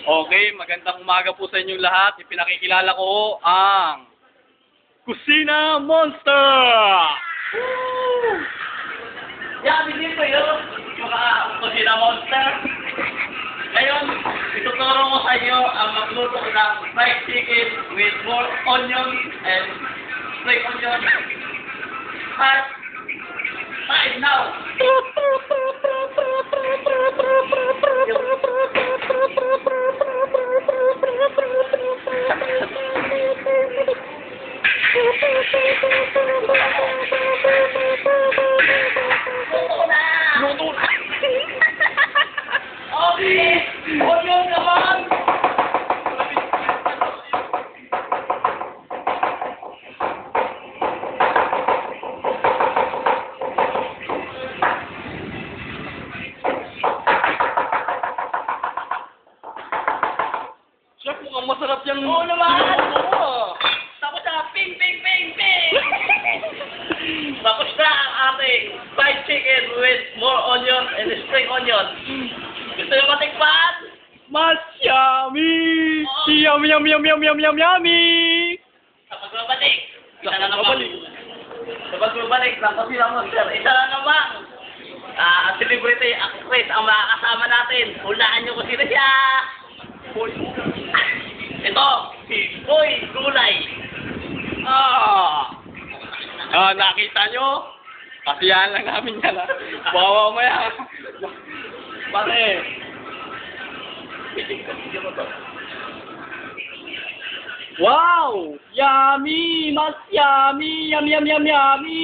Okay, magandang umaga po sa inyong lahat. Ipinakikilala ko ang Kusina Monster! Woo! Yeah, bilhin ko yun. Yung Kusina Monster. Ngayon, ituturo ko sa inyo ang magluto ng fried chicken with more onion and spring onion. At, time now! Luto na! Okay! Onion naman! Chef, mukhang masarap yung... Oo naman! Oo. Tapos na, ping, ping, ping, ping! Tapos na ang ating fried chicken with more onion and spring onion. Gusto nyo matikpan? Mas yummy! Yummy, yummy, yummy, yummy, yummy, yummy, yummy! Kapag babalik, isa na naman. Babalik. Kapag babalik ng Kusina Monster, isa na naman. Celebrity actress ang makakasama natin. Hulaan nyo kung sino siya. Ito, si Boy Gulay. Nakita nyo? Kasiyahan lang namin yan, ha? Bawa mo yan. Pare. Wow! Yummy! Mas yummy! Yummy, yummy, yummy, yummy!